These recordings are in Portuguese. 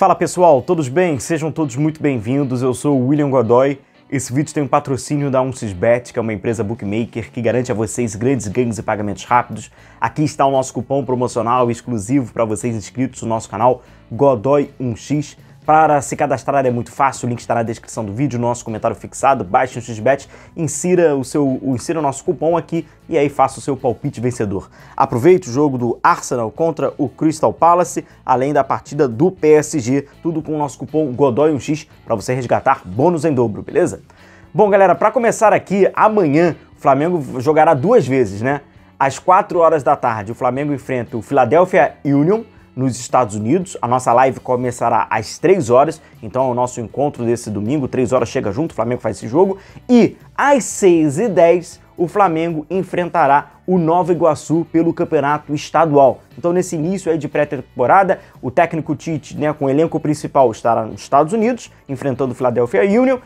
Fala pessoal, todos bem? Sejam todos muito bem-vindos, eu sou o William Godoy. Esse vídeo tem um patrocínio da 1xBet, que é uma empresa bookmaker que garante a vocês grandes ganhos e pagamentos rápidos. Aqui está o nosso cupom promocional exclusivo para vocês inscritos no nosso canal, Godoy1x. Para se cadastrar é muito fácil, o link está na descrição do vídeo, no nosso comentário fixado. Baixe o 1xBet, insira o nosso cupom aqui e aí faça o seu palpite vencedor. Aproveite o jogo do Arsenal contra o Crystal Palace, além da partida do PSG, tudo com o nosso cupom Godoy1x para você resgatar bônus em dobro, beleza? Bom, galera, para começar aqui, amanhã o Flamengo jogará duas vezes, né? Às 4 horas da tarde, o Flamengo enfrenta o Philadelphia Union nos Estados Unidos. A nossa live começará às 3 horas, então é o nosso encontro desse domingo, 3 horas chega junto, o Flamengo faz esse jogo. E às 6h10, o Flamengo enfrentará o Nova Iguaçu pelo campeonato estadual. Então nesse início aí de pré-temporada, o técnico Tite, né, com o elenco principal, estará nos Estados Unidos, enfrentando o Philadelphia Union.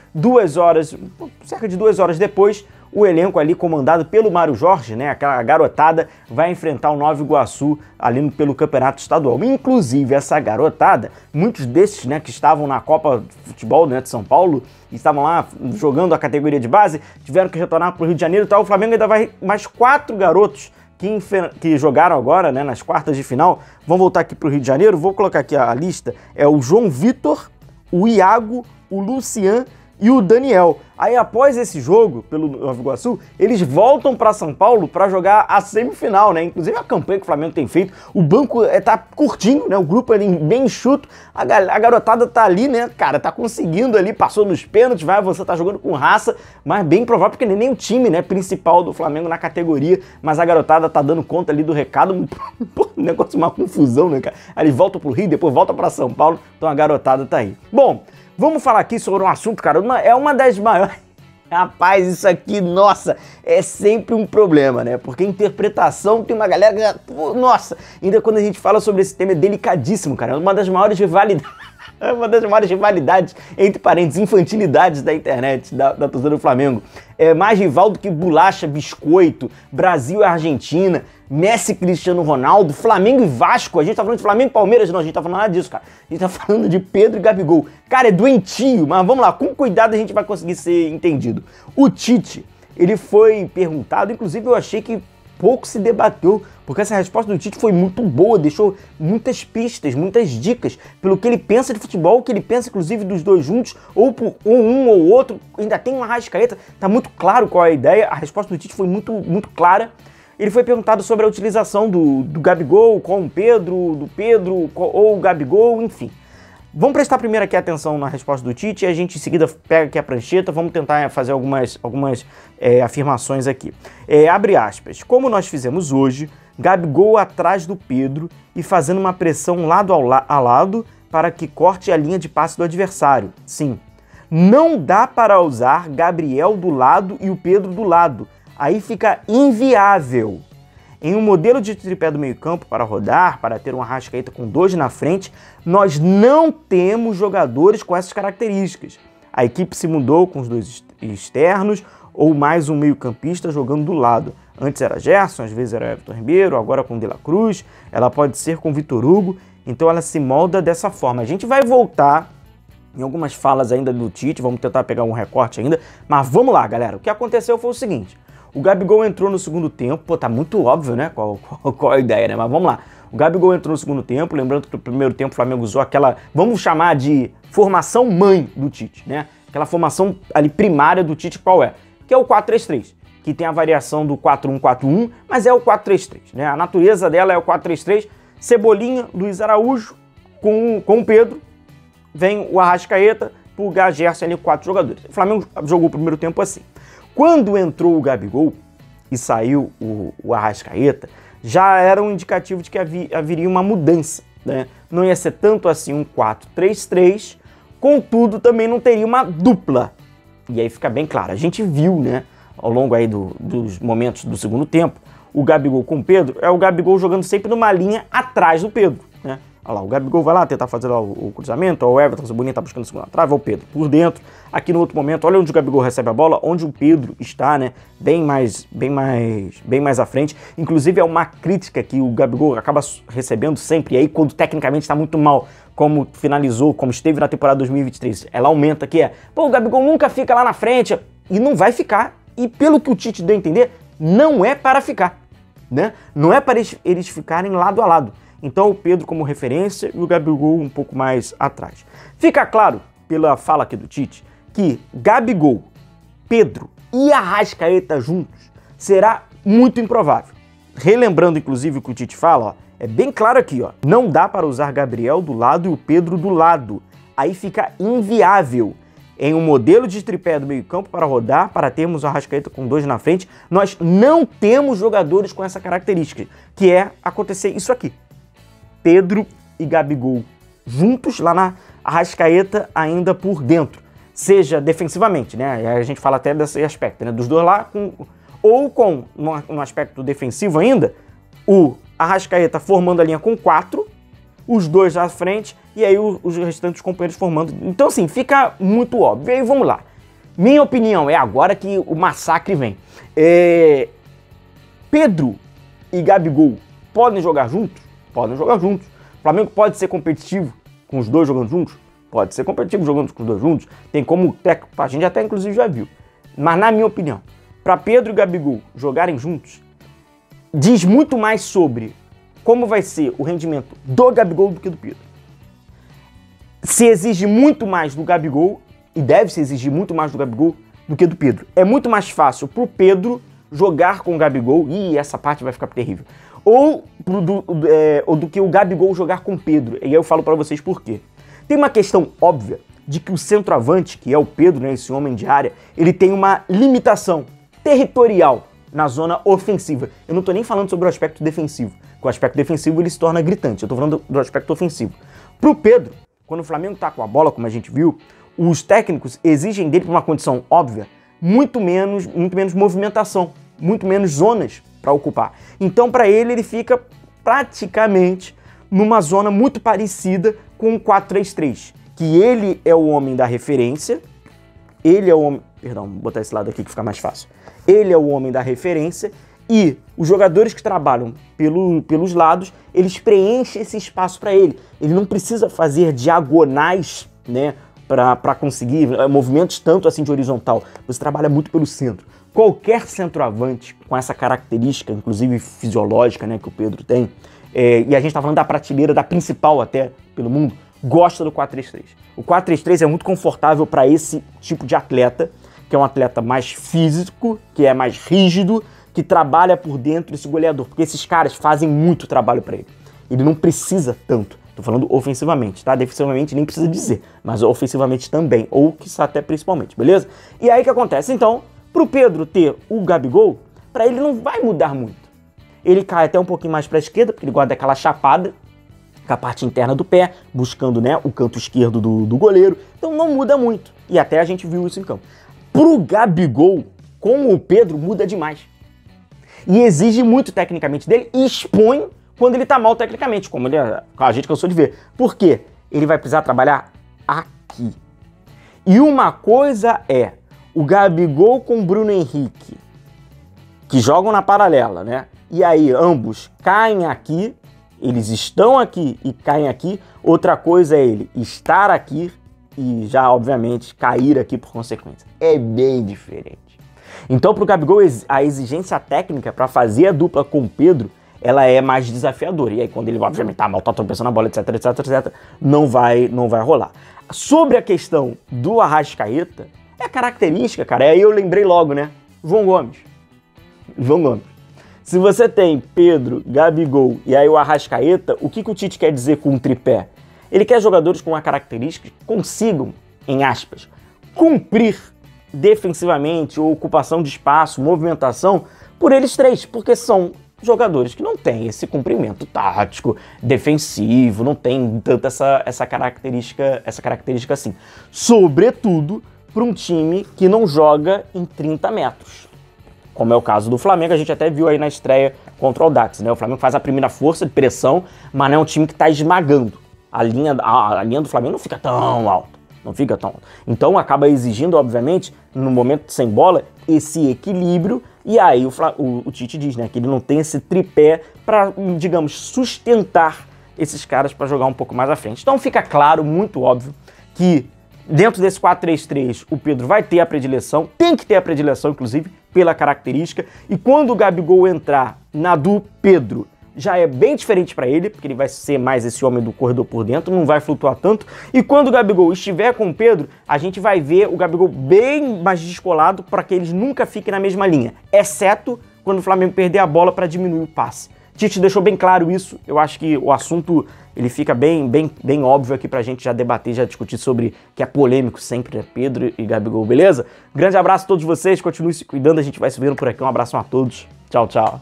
Cerca de 2 horas depois, o elenco ali comandado pelo Mário Jorge, né, aquela garotada, vai enfrentar o Nova Iguaçu ali pelo campeonato estadual. Inclusive essa garotada, muitos desses, né, que estavam na Copa de Futebol, né, de São Paulo, e estavam lá jogando a categoria de base, tiveram que retornar para o Rio de Janeiro e tal. O Flamengo ainda vai mais 4 garotos que jogaram agora, né, nas quartas de final, vão voltar aqui para o Rio de Janeiro. Vou colocar aqui a lista, é o João Vitor, o Iago, o Lucian e o Daniel. Aí após esse jogo pelo Nova Iguaçu, eles voltam para São Paulo para jogar a semifinal, né? Inclusive a campanha que o Flamengo tem feito, o banco tá curtinho, né? O grupo é bem enxuto, a garotada tá ali, né? Cara, tá conseguindo ali, passou nos pênaltis, você tá jogando com raça, mas bem provável porque nem o time, né, principal do Flamengo na categoria, mas a garotada tá dando conta ali do recado. Pô, negócio, uma confusão, né, cara? Aí eles voltam pro Rio, depois voltam para São Paulo, então a garotada tá aí. Bom, vamos falar aqui sobre um assunto, cara, é uma das maiores... Rapaz, isso aqui, nossa, é sempre um problema, né? Porque interpretação tem uma galera que... Nossa, ainda quando a gente fala sobre esse tema é delicadíssimo, cara. É uma das maiores rivalidades... É uma das maiores rivalidades, entre parênteses, infantilidades da internet, da torcida do Flamengo. É mais rival do que bolacha, biscoito, Brasil e Argentina, Messi e Cristiano Ronaldo, Flamengo e Vasco. A gente tá falando de Flamengo e Palmeiras, não, a gente tá falando nada disso, cara. A gente tá falando de Pedro e Gabigol. Cara, é doentio, mas vamos lá, com cuidado a gente vai conseguir ser entendido. O Tite, ele foi perguntado, inclusive eu achei que pouco se debateu, porque essa resposta do Tite foi muito boa, deixou muitas pistas, muitas dicas pelo que ele pensa de futebol, o que ele pensa inclusive dos dois juntos, ou por um ou outro. Ainda tem uma Arrascaeta, tá muito claro qual é a ideia, a resposta do Tite foi muito clara. Ele foi perguntado sobre a utilização do Gabigol com o Pedro, do Pedro ou o Gabigol, enfim. Vamos prestar primeiro aqui atenção na resposta do Tite e a gente em seguida pega aqui a prancheta, vamos tentar fazer algumas afirmações aqui. Abre aspas, como nós fizemos hoje, Gabigol atrás do Pedro e fazendo uma pressão lado a lado para que corte a linha de passe do adversário. Sim, não dá para usar Gabriel do lado e o Pedro do lado, aí fica inviável. Em um modelo de tripé do meio-campo para rodar, para ter uma Arrascaeta com 2 na frente, nós não temos jogadores com essas características. A equipe se mudou com os 2 externos ou mais um meio-campista jogando do lado. Antes era Gerson, às vezes era Everton Ribeiro, agora com De La Cruz, ela pode ser com Vitor Hugo, então ela se molda dessa forma. A gente vai voltar em algumas falas ainda do Tite, vamos tentar pegar um recorte ainda, mas vamos lá, galera. O que aconteceu foi o seguinte. O Gabigol entrou no segundo tempo, pô, tá muito óbvio, né, qual é a ideia, né, mas vamos lá. O Gabigol entrou no segundo tempo, lembrando que no primeiro tempo o Flamengo usou aquela, vamos chamar de formação mãe do Tite, né, aquela formação ali primária do Tite, qual é? Que é o 4-3-3, que tem a variação do 4-1-4-1, mas é o 4-3-3, né, a natureza dela é o 4-3-3, Cebolinha, Luiz Araújo, com o Pedro, vem o Arrascaeta, pro Gerson ali, 4 jogadores. O Flamengo jogou o primeiro tempo assim. Quando entrou o Gabigol e saiu o Arrascaeta, já era um indicativo de que haveria uma mudança, né? Não ia ser tanto assim um 4-3-3, contudo também não teria uma dupla. E aí fica bem claro, a gente viu, né, ao longo aí dos momentos do segundo tempo, o Gabigol com o Pedro, é o Gabigol jogando sempre numa linha atrás do Pedro, né? Olha lá, o Gabigol vai lá tentar fazer lá o cruzamento, o Everton Cebolinha tá buscando a segunda trave, o Pedro por dentro. Aqui no outro momento, olha onde o Gabigol recebe a bola, onde o Pedro está, né, bem mais à frente. Inclusive é uma crítica que o Gabigol acaba recebendo sempre, e aí quando tecnicamente está muito mal, como finalizou, como esteve na temporada 2023, ela aumenta, que é, pô, o Gabigol nunca fica lá na frente, e não vai ficar, e pelo que o Tite deu a entender, não é para ficar, né, não é para eles ficarem lado a lado. Então o Pedro como referência e o Gabigol um pouco mais atrás. Fica claro, pela fala aqui do Tite, que Gabigol, Pedro e Arrascaeta juntos será muito improvável. Relembrando inclusive o que o Tite fala, ó, é bem claro aqui, ó, não dá para usar Gabriel do lado e o Pedro do lado. Aí fica inviável. Em um modelo de tripé do meio-campo para rodar, para termos o Arrascaeta com 2 na frente, nós não temos jogadores com essa característica, que é acontecer isso aqui. Pedro e Gabigol juntos lá na Arrascaeta ainda por dentro, seja defensivamente, né? A gente fala até desse aspecto, né? Dos dois lá, no aspecto defensivo ainda, o Arrascaeta formando a linha com 4, os dois à frente e aí os restantes companheiros formando. Então assim, fica muito óbvio. E aí vamos lá. Minha opinião é agora que o massacre vem. Pedro e Gabigol podem jogar juntos? Podem jogar juntos. O Flamengo pode ser competitivo com os dois jogando juntos? Pode ser competitivo jogando com os dois juntos. Tem como, a gente até inclusive já viu. Mas na minha opinião, para Pedro e Gabigol jogarem juntos, diz muito mais sobre como vai ser o rendimento do Gabigol do que do Pedro. Se exige muito mais do Gabigol, e deve se exigir muito mais do Gabigol do que do Pedro. É muito mais fácil pro Pedro jogar com o Gabigol, e essa parte vai ficar terrível, ou do que o Gabigol jogar com o Pedro. E aí eu falo pra vocês por quê. Tem uma questão óbvia de que o centroavante, que é o Pedro, né, esse homem de área, ele tem uma limitação territorial na zona ofensiva. Eu não tô nem falando sobre o aspecto defensivo, porque o aspecto defensivo ele se torna gritante. Eu tô falando do aspecto ofensivo. Pro Pedro, quando o Flamengo tá com a bola, como a gente viu, os técnicos exigem dele, por uma condição óbvia, muito menos movimentação, muito menos zonas para ocupar. Então, para ele fica praticamente numa zona muito parecida com o 4-3-3, que ele é o homem da referência, ele é o homem... Perdão, vou botar esse lado aqui que fica mais fácil. Ele é o homem da referência e os jogadores que trabalham pelos lados, eles preenchem esse espaço para ele. Ele não precisa fazer diagonais, né, para conseguir movimentos tanto assim de horizontal. Você trabalha muito pelo centro. Qualquer centroavante com essa característica, inclusive fisiológica, né, que o Pedro tem, e a gente tá falando da prateleira, da principal até pelo mundo, gosta do 4-3-3. O 4-3-3 é muito confortável para esse tipo de atleta, que é um atleta mais físico, que é mais rígido, que trabalha por dentro desse goleador, porque esses caras fazem muito trabalho para ele. Ele não precisa tanto. Tô falando ofensivamente, tá? Defensivamente nem precisa dizer, mas ofensivamente também, ou quiçá até principalmente, beleza? E aí o que acontece? Então, pro Pedro ter o Gabigol, para ele não vai mudar muito. Ele cai até um pouquinho mais para a esquerda, porque ele gosta daquela chapada com a parte interna do pé, buscando, né, o canto esquerdo do goleiro. Então não muda muito. E até a gente viu isso em campo. Pro Gabigol, com o Pedro, muda demais. E exige muito tecnicamente dele e expõe quando ele tá mal tecnicamente, como a gente cansou de ver. Por quê? Ele vai precisar trabalhar aqui. E uma coisa é o Gabigol com o Bruno Henrique, que jogam na paralela, né? E aí ambos caem aqui, eles estão aqui e caem aqui. Outra coisa é ele estar aqui e já, obviamente, cair aqui por consequência. É bem diferente. Então, para o Gabigol, a exigência técnica para fazer a dupla com o Pedro, ela é mais desafiadora. E aí, quando ele, obviamente, tá mal, tá tropeçando na bola, etc, etc, etc, não vai rolar. Sobre a questão do Arrascaeta, é característica, cara. Aí eu lembrei logo, né? João Gomes. Se você tem Pedro, Gabigol e aí o Arrascaeta, o que o Tite quer dizer com um tripé? Ele quer jogadores com uma característica que consigam, em aspas, cumprir defensivamente, ou ocupação de espaço, movimentação, por eles três, porque são jogadores que não têm esse cumprimento tático, defensivo, não tem tanta essa característica assim. Sobretudo para um time que não joga em 30 metros. como é o caso do Flamengo, a gente até viu aí na estreia contra o Audax, né? O Flamengo faz a primeira força de pressão, mas não é um time que está esmagando. A linha do Flamengo não fica tão alta, não fica tão alta. Então acaba exigindo, obviamente, no momento sem bola, esse equilíbrio, e aí o Tite diz, né, que ele não tem esse tripé para, digamos, sustentar esses caras para jogar um pouco mais à frente. Então fica claro, muito óbvio, que dentro desse 4-3-3 o Pedro vai ter a predileção, tem que ter a predileção, inclusive, pela característica, e quando o Gabigol entrar na do Pedro, já é bem diferente para ele, porque ele vai ser mais esse homem do corredor por dentro, não vai flutuar tanto, e quando o Gabigol estiver com o Pedro, a gente vai ver o Gabigol bem mais descolado para que eles nunca fiquem na mesma linha, exceto quando o Flamengo perder a bola para diminuir o passe. Tite deixou bem claro isso, eu acho que o assunto ele fica bem óbvio aqui pra gente já debater, já discutir sobre que é polêmico sempre, né? Pedro e Gabigol, beleza? Grande abraço a todos vocês, continuem se cuidando, a gente vai se vendo por aqui, um abraço a todos, tchau, tchau.